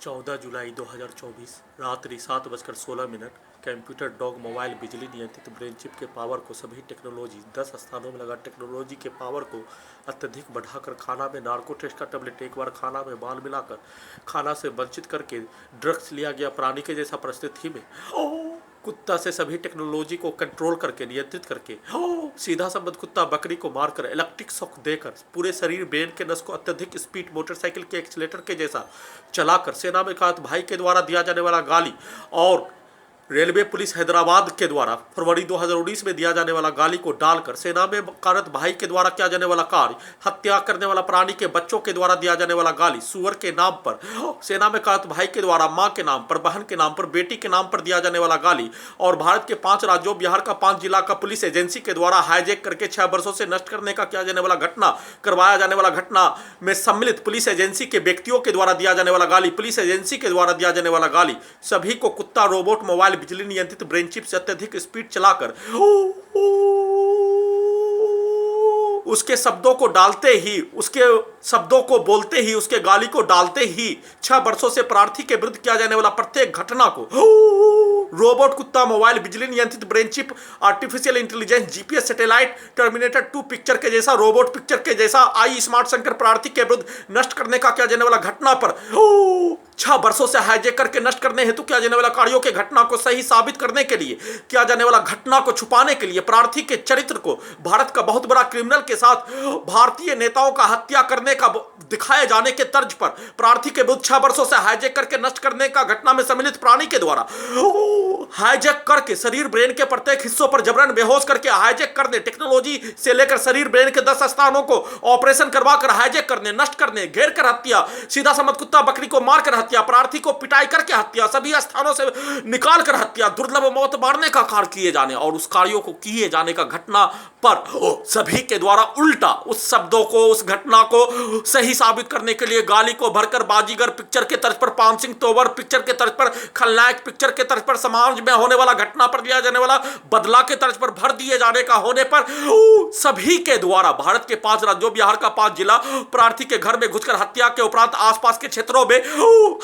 14 जुलाई 2024 रात्रि 7:16 computer dog mobile बिजली नियंत्रित ब्रेन चिप के पावर को सभी टेक्नोलॉजी 10 स्थानों में लगा टेक्नोलॉजी के पावर को अत्यधिक बढ़ाकर खाना में नार्को टेस्ट का टेबलेट एक बार खाना में बाल मिलाकर खाना से वंचित करके ड्रग्स लिया गया प्राणी के जैसा परिस्थिति में कुत्ता से सभी टेक्नोलॉजी को कंट्रोल करके नियंत्रित करके सीधा संबंध कुत्ता बकरी को मारकर इलेक्ट्रिक शॉक देकर पूरे शरीर ब्रेन के नस को अत्यधिक स्पीड मोटरसाइकिल के एक्सीलेटर के जैसा चलाकर सेना में कात भाई के द्वारा दिया जाने वाला गाली और रेलवे पुलिस हैदराबाद के द्वारा फरवरी 2019 में दिया जाने वाला गाली को डालकर सेना में कार्यरत भाई के द्वारा किया जाने वाला कार्य हत्या करने वाला प्राणी के बच्चों के द्वारा दिया जाने वाला गाली सुअर के नाम पर सेना में कार्यरत भाई के द्वारा मां के नाम पर बहन के नाम पर बेटी के नाम पर दिया जाने वाला गाली और भारत के 5 राज्यों बिहार का 5 जिला का पुलिस एजेंसी के द्वारा हाईजैक करके 6 वर्षों से नष्ट करने का किया जाने वाला घटना करवाया जाने वाला घटना में सम्मिलित पुलिस एजेंसी के व्यक्तियों के द्वारा दिया जाने वाला गाली पुलिस एजेंसी के द्वारा दिया जाने वाला गाली सभी को कुत्ता रोबोट मोबाइल बिजली नियंत्रित ब्रेन चिप से अत्यधिक स्पीड चलाकर उसके शब्दों को डालते ही उसके शब्दों को बोलते ही उसके गाली को डालते ही 6 वर्षों से प्रार्थी के विरुद्ध किया जाने वाला प्रत्येक घटना को रोबोट कुत्ता मोबाइल बिजली नियंत्रित brain chip artificial intelligence GPS satellite terminator 2 picture के जैसा रोबोट पिक्चर के जैसा आई स्मार्ट शंकर प्रार्थी के विरुद्ध नष्ट करने का किया जाने वाला घटना पर 6 वर्षों से हाईजैक करके नष्ट करने हेतु किया जाने वाला कार्यों के घटना को सही साबित करने के लिए किया जाने वाला घटना को छुपाने के लिए प्रार्थी के चरित्र को भारत का बहुत बड़ा क्रिमिनल के साथ भारतीय नेताओं का हत्या करने का दिखाए जाने के तर्ज पर प्रार्थी के विरुद्ध 6 वर्षों से हाईजैक करके नष्ट करने का घटना में सम्मिलित प्राणी के द्वारा हाईजैक करके शरीर ब्रेन के प्रत्येक हिस्सों पर जबरन बेहोश करके हाईजैक करने टेक्नोलॉजी से लेकर शरीर ब्रेन के 10 स्थानों को ऑपरेशन करवाकर हाईजैक करने नष्ट करने घेर कर हत्या सीधा समझ कुत्ता बकरी को मारकर हत्या प्रार्थी को पिटाई करके हत्या सभी स्थानों से निकाल कर हत्या दुर्लभ मौत मारने का कार्य किए जाने और उस कार्यों को किए जाने का घटना पर सभी के द्वारा उल्टा उस शब्दों को उस घटना को सही साबित करने के लिए गाली को भरकर बाजीगर पिक्चर के तर्ज पर पान सिंह तोमर पिक्चर के तर्ज पर खलनायक पिक्चर के तर्ज पर समाज में होने वाला घटना पर दिया जाने वाला बदला के तर्ज पर भर दिए जाने का होने पर सभी के द्वारा भारत के 5 राज्यों बिहार का 5 जिला प्रार्थी के घर में घुसकर हत्या के उपरांत आसपास के क्षेत्रों में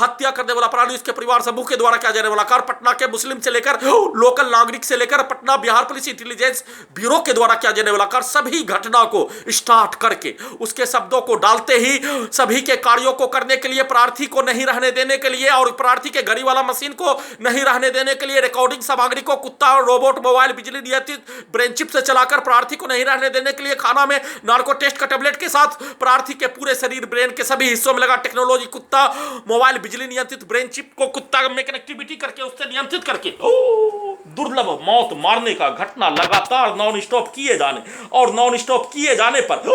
हत्या करने वाला प्राणी उसके परिवार समूह के द्वारा किया जाने वाला कार्य पटना के मुस्लिम से लेकर लोकल नागरिक से लेकर Patna Bihar police intelligence bureau के द्वारा किया जाने वाला कार्य सभी घटना को स्टार्ट करके उसके शब्दों को डालते ही सभी के कार्यों को करने के लिए प्रार्थी को नहीं रहने देने के लिए और प्रार्थी के घड़ी वाला मशीन को नहीं रहने देने के लिए रिकॉर्डिंग सामग्री को कुत्ता और रोबोट मोबाइल बिजली नियंत्रित ब्रेन चिप से चलाकर प्रार्थी को नहीं रहने देने के लिए खाना में नार्को टेस्ट का टेबलेट के साथ प्रार्थी के पूरे शरीर ब्रेन के सभी हिस्सों में लगा टेक्नोलॉजी कुत्ता मोबाइल बिजली नियंत्रित ब्रेन चिप को कुत्ता में कनेक्टिविटी करके उससे नियंत्रित करके दुर्लभ मौत मारने का घटना लगातार नॉन स्टॉप किए जाने और नॉन स्टॉप किए जाने पर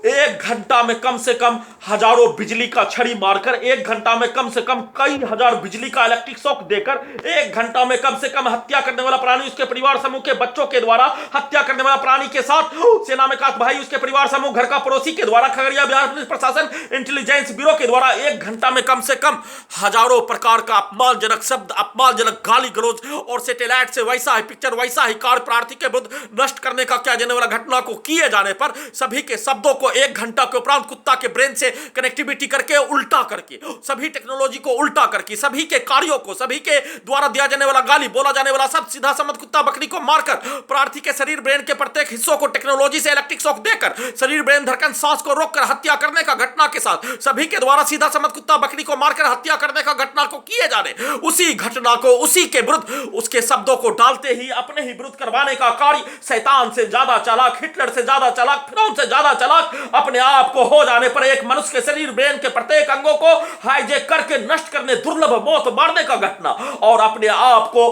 1 घंटा में कम से कम हजारों बिजली का छड़ी मारकर 1 घंटा में कम से कम कई हजार बिजली का इलेक्ट्रिक शॉक देकर 1 घंटा में कम से कम हत्या करने वाला प्राणी उसके परिवार समूह के बच्चों के द्वारा हत्या करने वाला प्राणी के साथ सेना में कात भाई उसके परिवार समूह घर का पड़ोसी के द्वारा खगड़िया बिहार पुलिस प्रशासन इंटेलिजेंस ब्यूरो के द्वारा 1 घंटा में कम से कम हजारों प्रकार का अपमानजनक शब्द अपमानजनक गाली गलौज और सैटेलाइट से वैसा ही पिक्चर वैसा ही कार्य प्रार्थी के विरुद्ध नष्ट करने का किया जाने वाला घटना को किए जाने पर सभी के शब्दों को 1 घंटा के उपरांत कुत्ता के ब्रेन से कनेक्टिविटी करके उल्टा करके सभी टेक्नोलॉजी को उल्टा करके सभी के कार्यों को सभी के द्वारा दिया जाने वाला गाली बोला जाने वाला सब सीधा समझ कुत्ता बकरी को मारकर प्रार्थी के शरीर ब्रेन के प्रत्येक हिस्सों को टेक्नोलॉजी से इलेक्ट्रिक शॉक देकर शरीर ब्रेन धड़कन सांस को रोककर हत्या करने का घटना के साथ सभी के द्वारा सीधा समझ कुत्ता बकरी को मारकर हत्या करने का घटना को किए जाने उसी घटना को उसी के विरुद्ध उसके शब्दों को डालते ही अपने ही विरुद्ध करवाने का कार्य शैतान से ज्यादा चालाक हिटलर से ज्यादा चालाक फिरौन से ज्यादा चालाक अपने आप को हो जाने पर एक मनुष्य के शरीर ब्रेन के प्रत्येक अंगों को हाईजैक करके नष्ट करने दुर्लभ मौत मारने का घटना और अपने आप को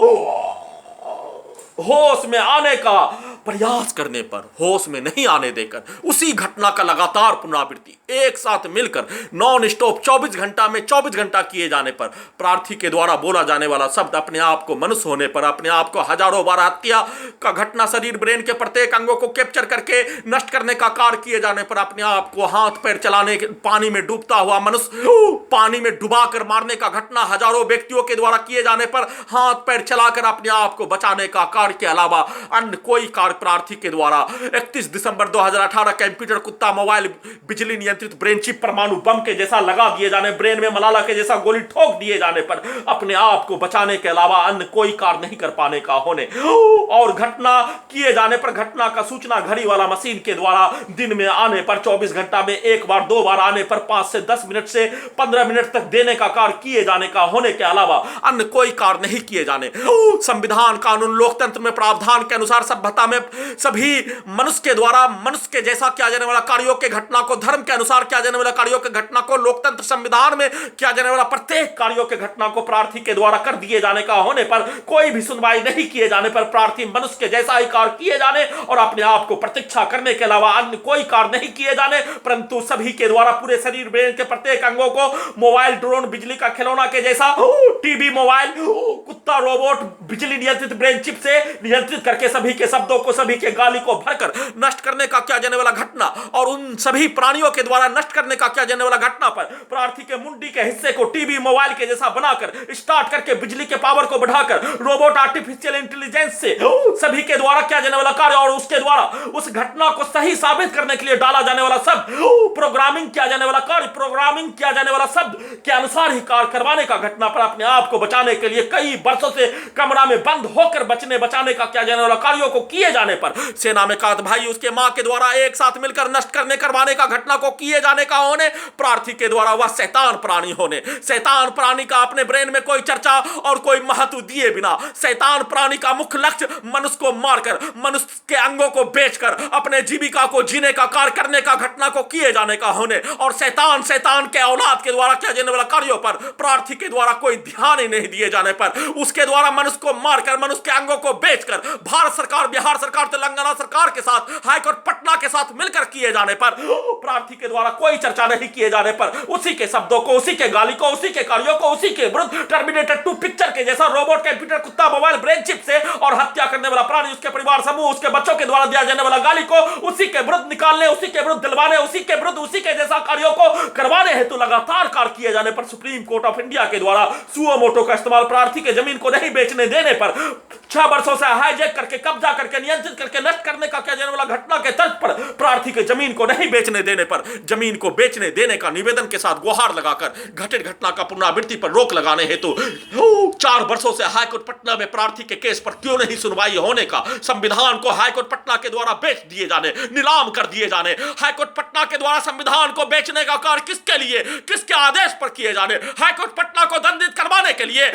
होश में आने का प्रयास करने पर होश में नहीं आने देकर उसी घटना का लगातार पुनरावृत्ति एक साथ मिलकर नॉन स्टॉप 24 घंटा में 24 घंटा किए जाने पर प्रार्थी के द्वारा बोला जाने वाला शब्द अपने आप को मनुष्य होने पर अपने आप को हजारों बार हत्या का घटना शरीर ब्रेन के प्रत्येक अंगों को कैप्चर करके नष्ट करने का कार्य किए जाने पर अपने आप को हाथ पैर चलाने के पानी में डूबता हुआ मनुष्य पानी में डुबा कर मारने का घटना हजारों व्यक्तियों के द्वारा किए जाने पर हाथ पैर चलाकर अपने आप को बचाने का कार्य के अलावा अन्य कोई कार्य प्रार्थी के द्वारा 31 दिसंबर 2018 कंप्यूटर, कुत्ता, मोबाइल, बिजली नियंत्रित ब्रेन चिप, परमाणु बम के जैसा लगा दिए जाने, ब्रेन में मलाला के जैसा गोली ठोक दिए जाने पर अपने आप को बचाने के अलावा अन्य कोई कार्य नहीं कर पाने का होने, और घटना किए जाने पर घटना का सूचना घड़ी वाला मशीन के द्वारा दिन में आने पर 24 घंटा में एक बार, दो बार आने पर 5 से 10 मिनट से 15 मिनट तक देने का कार्य किए जाने का होने के अलावा अन्य कोई कार्य नहीं किए जाने। संविधान, कानून, लोकतंत्र में प्रावधान के अनुसार सभ्यता में सभी मनुष्य के द्वारा मनुष्य के जैसा किया जाने वाला कार्यों के घटना को, धर्म के अनुसार किया जाने वाला कार्यों के घटना को, लोकतंत्र संविधान में किया जाने वाला प्रत्येक कार्यों के घटना को प्रार्थी के द्वारा कर दिए जाने का होने पर कोई भी सुनवाई नहीं किए जाने पर प्रार्थी मनुष्य के जैसा ही कार्य किए जाने और अपने आप को प्रतीक्षा करने के अलावा अन्य कोई कार्य नहीं किए जाने, परंतु सभी के द्वारा पूरे शरीर, ब्रेन के प्रत्येक अंगों को मोबाइल, ड्रोन, बिजली का खिलौना के जैसा, टीवी, मोबाइल, कुत्ता, रोबोट, बिजली नियंत्रित ब्रेन चिप से नियंत्रित करके सभी के शब्दों को, सभी के गाली को भरकर नष्ट करने का किया जाने वाला घटना और उन सभी प्राणियों के द्वारा नष्ट करने का किया जाने वाला घटना पर प्रार्थी के मुंडी के हिस्से को टीवी, मोबाइल के जैसा बनाकर स्टार्ट करके बिजली के पावर को बढ़ाकर रोबोट, आर्टिफिशियल इंटेलिजेंस से सभी के द्वारा किया जाने वाला कार्य और उसके द्वारा उस घटना को सही साबित करने के लिए डाला जाने वाला शब्द, प्रोग्रामिंग किया जाने वाला कार्य, प्रोग्रामिंग किया जाने वाला शब्द के अनुसार ही कार्य करवाने का घटना पर अपने आप को बचाने के लिए कई वर्षों से कमरा में बंद होकर बचाने का किया जाने वाला कार्यों को किए जाने पर सेना में कात भाई उसके मां के द्वारा एक साथ मिलकर नष्ट करवाने का घटना को किए जाने का होने, प्रार्थी के द्वारा वह शैतान प्राणी होने, शैतान प्राणी का अपने ब्रेन में कोई चर्चा और कोई महत्व दिए बिना शैतान प्राणी का मुख्य लक्ष्य मनुष्य को मारकर, मनुष्य के अंगों को बेचकर अपने जीविका को जीने का कार्य करने का घटना को किए जाने का होने और शैतान के औलाद के द्वारा किया जाने वाला कार्यों पर प्रार्थी के द्वारा कोई ध्यान ही नहीं दिए जाने पर उसके द्वारा मनुष्य को मारकर, मनुष्य के अंगों को बेचकर भारत सरकार, बिहार सरकार, तेलंगाना सरकार के साथ, हाईकोर्ट पटना के साथ मिलकर किए जाने पर प्रार्थी के द्वारा कोई चर्चा नहीं किए जाने पर उसी के शब्दों को, उसी के गाली को, उसी के कार्यों को, उसी के विरुद्ध टर्मिनेटर 2 पिक्चर के जैसा रोबोट, कंप्यूटर, कुत्ता, मोबाइल, ब्रेन चिप से और हत्या करने वाला प्राणी, उसके परिवार समूह, उसके बच्चों के द्वारा दिया जाने वाला गाली को उसी के विरुद्ध निकालने, उसी के विरुद्ध दिलवाने, उसी के विरुद्ध उसी के जैसा कार्यों को करवाने हेतु लगातार कार्य किए जाने पर सुप्रीम कोर्ट ऑफ इंडिया के द्वारा सुओ मोटो का इस्तेमाल प्रार्थी के जमीन को नहीं बेचने देने पर 6 वर्षों से हाईजैक करके, कब्जा करके, नियंत्रित करके नष्ट करने का किया जाने वाला घटना के तर्क पर प्रार्थी के जमीन को नहीं बेचने देने पर जमीन को बेचने देने का निवेदन के साथ गुहार लगाकर घटित घटना का पुनरावृत्ति पर रोक लगाने हेतु 4 वर्षों से हाईकोर्ट पटना में प्रार्थी के केस पर क्यों नहीं सुनवाई होने का, संविधान को हाईकोर्ट पटना के द्वारा बेच दिए जाने, नीलाम कर दिए जाने, हाईकोर्ट पटना के द्वारा संविधान को बेचने का कार्य किसके लिए, किसके आदेश पर किए जाने, हाईकोर्ट पटना को दंडित करवाने के लिए,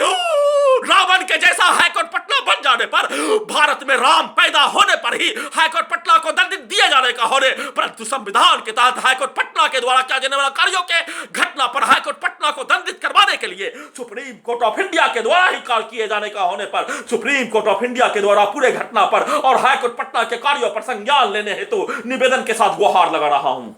रावण के जैसा हाईकोर्ट पटना बन जाने पर, भारत में राम पैदा होने पर ही हाईकोर्ट पटना को दंडित दिए जाने का होने, परंतु संविधान के तहत हाईकोर्ट पटना के द्वारा किया जाने वाला कार्यों के घटना पर हाईकोर्ट पटना को दंडित करवाने के लिए सुप्रीम कोर्ट ऑफ इंडिया के द्वारा ही कार्य किए जाने का होने पर सुप्रीम कोर्ट ऑफ इंडिया के द्वारा पूरे घटना पर और हाईकोर्ट पटना के कार्यों पर संज्ञान लेने हेतु निवेदन के साथ गुहार लगा रहा हूं।